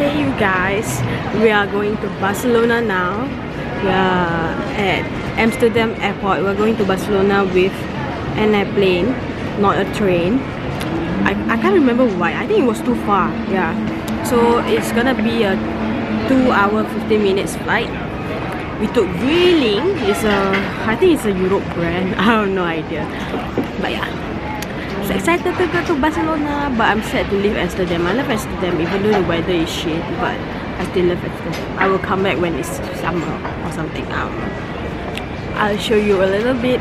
Hey you guys, we are going to Barcelona now. We are at Amsterdam airport. We're going to Barcelona with an airplane, not a train. I can't remember why. I think it was too far. Yeah. So it's gonna be a 2-hour 15 minutes flight. We took Vueling. I think it's a Europe brand. I have no idea. But yeah. So excited to go to Barcelona, but I'm sad to leave Amsterdam. I love Amsterdam even though the weather is shit, but I still love Amsterdam. I will come back when it's summer or something. I don't know. I'll show you a little bit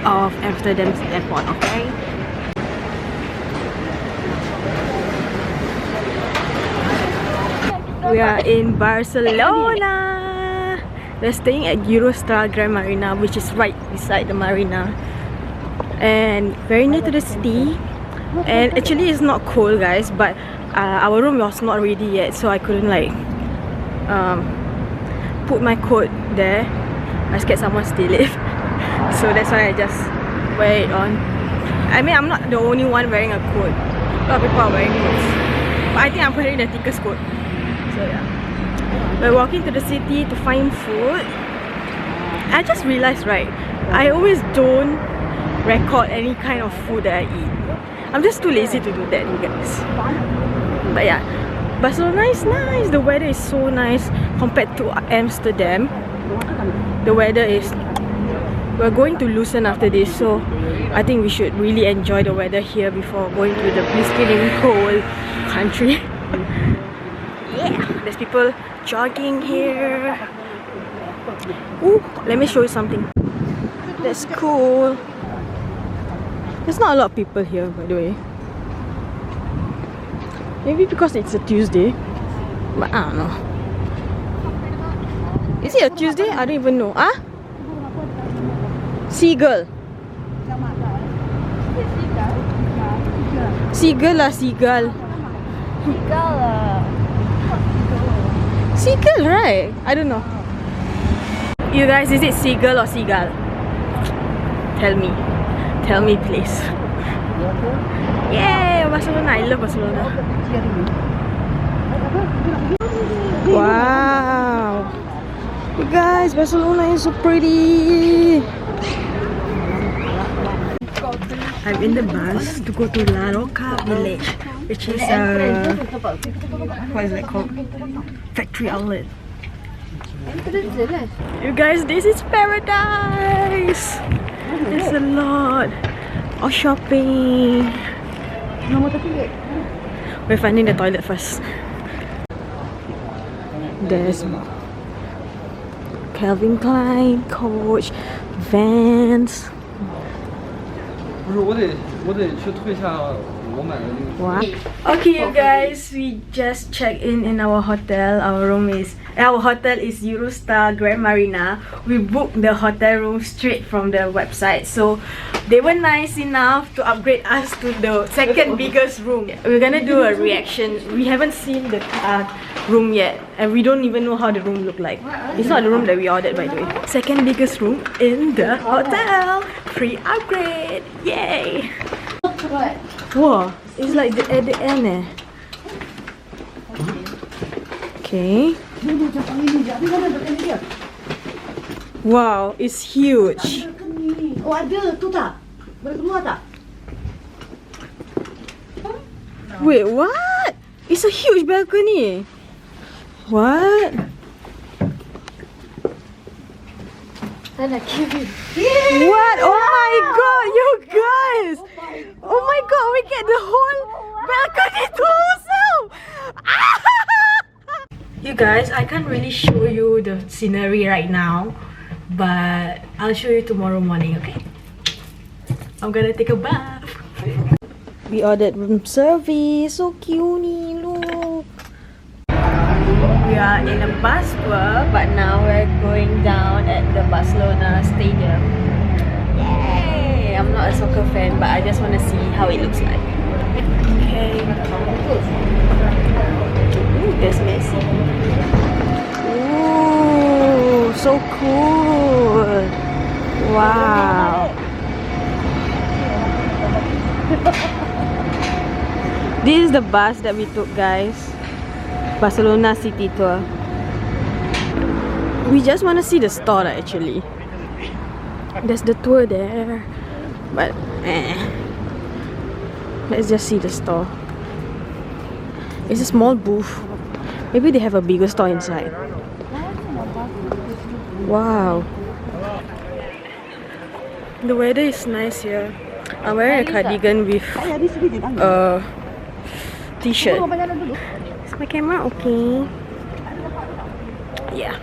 of Amsterdam's airport, okay? We are in Barcelona. We're staying at Eurostars Grand Marina, which is right beside the Marina. And very near to the city, and actually it's not cold guys, but our room was not ready yet, so I couldn't like put my coat there. I scared someone steal it. So that's why I just wear it on. I mean, I'm not the only one wearing a coat. A lot of people are wearing coats, but I think I'm wearing the thickest coat. So yeah, we're walking to the city to find food. I just realized, right, I always don't record any kind of food that I eat. I'm just too lazy to do that, you guys. But yeah, Barcelona is nice. The weather is so nice compared to Amsterdam. The weather is... We're going to Lucerne after this, so I think we should really enjoy the weather here before going to the blistering cold country. Yeah, there's people jogging here. Ooh, let me show you something. That's cool. There's not a lot of people here, by the way. Maybe because it's a Tuesday, but I don't know. Is it a Tuesday? I don't even know. Ah? Seagull. Seagull lah, seagull. Seagull, right? I don't know. You guys, is it seagull or seagull? Tell me. Tell me please. Yay! Barcelona! I love Barcelona. Wow! You guys, Barcelona is so pretty! I'm in the bus to go to La Roca village, which is what is it called? Factory outlet. You guys, this is paradise! There's a lot of shopping. We're finding the toilet first. There's Calvin Klein, Coach, Vans. What? Okay, you guys, we just checked in our hotel. Our hotel is Eurostars Grand Marina. We booked the hotel room straight from the website, so they were nice enough to upgrade us to the second biggest room. We're gonna do a reaction. We haven't seen the room yet, and we don't even know how the room looked like. It's not the room that we ordered, by the way. Second biggest room in the hotel. Free upgrade! Yay! Wow, it's like at the end eh. Okay. Wow, it's huge. Oh, ada tu tak? Boleh keluar tak? Wait, what? It's a huge balcony. What? What? Oh my god, you guys! Oh my god, we get the whole balcony to ourselves! You guys, I can't really show you the scenery right now, but I'll show you tomorrow morning, okay? I'm gonna take a bath. We ordered room service. So cutie, look. We are in a bus tour, but now we're going down at the Barcelona stadium. Yay! I'm not a soccer fan, but I just want to see how it looks like. Okay. Ooh, there's Messi. Ooh, so cool. Wow. This is the bus that we took, guys. Barcelona city tour. We just want to see the store actually. There's the tour there, but let's just see the store. It's a small booth. Maybe they have a bigger store inside. Wow. The weather is nice here. I'm wearing a cardigan with a t-shirt. Is my camera okay? Yeah.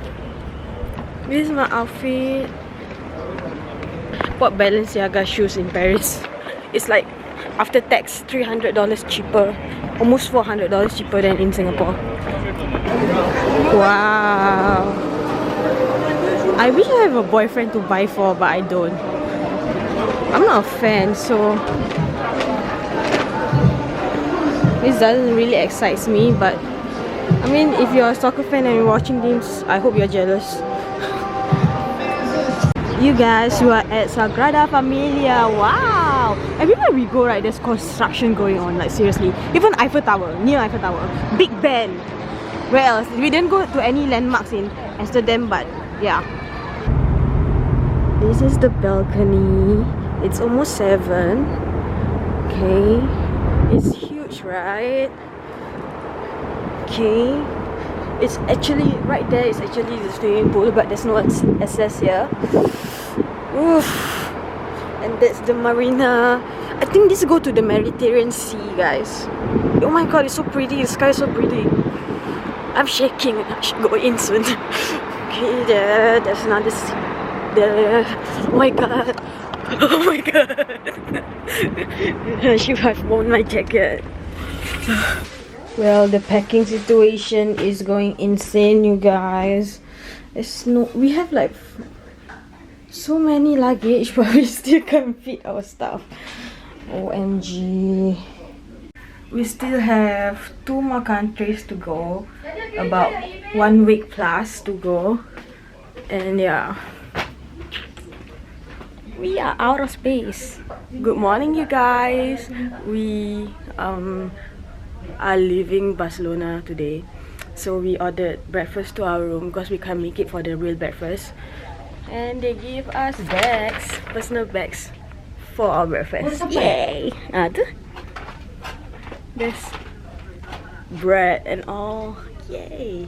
This is my outfit. Bought Balenciaga shoes in Paris. It's like after tax $300 cheaper, almost $400 cheaper than in Singapore. Wow. I wish I have a boyfriend to buy for, but I don't. I'm not a fan, so this doesn't really excite me. But I mean, if you're a soccer fan and you're watching this, I hope you're jealous. You guys, you are at Sagrada Familia. Wow! Everywhere we go, right, there's construction going on. Like seriously, even Eiffel Tower, near Eiffel Tower, Big Ben. Where else? We didn't go to any landmarks in Amsterdam, but yeah. This is the balcony. It's almost 7. Okay, it's huge, right? Okay, it's actually right there. It's actually the swimming pool, but there's no access here. Oof. And that's the Marina. I think this go to the Mediterranean Sea, guys. Oh my god, it's so pretty. The sky is so pretty. I'm shaking. I should go in soon. Okay, there's another sea. There. Oh my god. Oh my god. I should have worn my jacket. Well, the packing situation is going insane, you guys. We have like so many luggage, but we still can't fit our stuff. OMG. We still have 2 more countries to go. About 1 week plus to go. And yeah, we are out of space. Good morning, you guys. We are leaving Barcelona today, so we ordered breakfast to our room because we can't make it for the real breakfast, and they give us bags, personal bags for our breakfast. Yay! There's bread and all. Yay!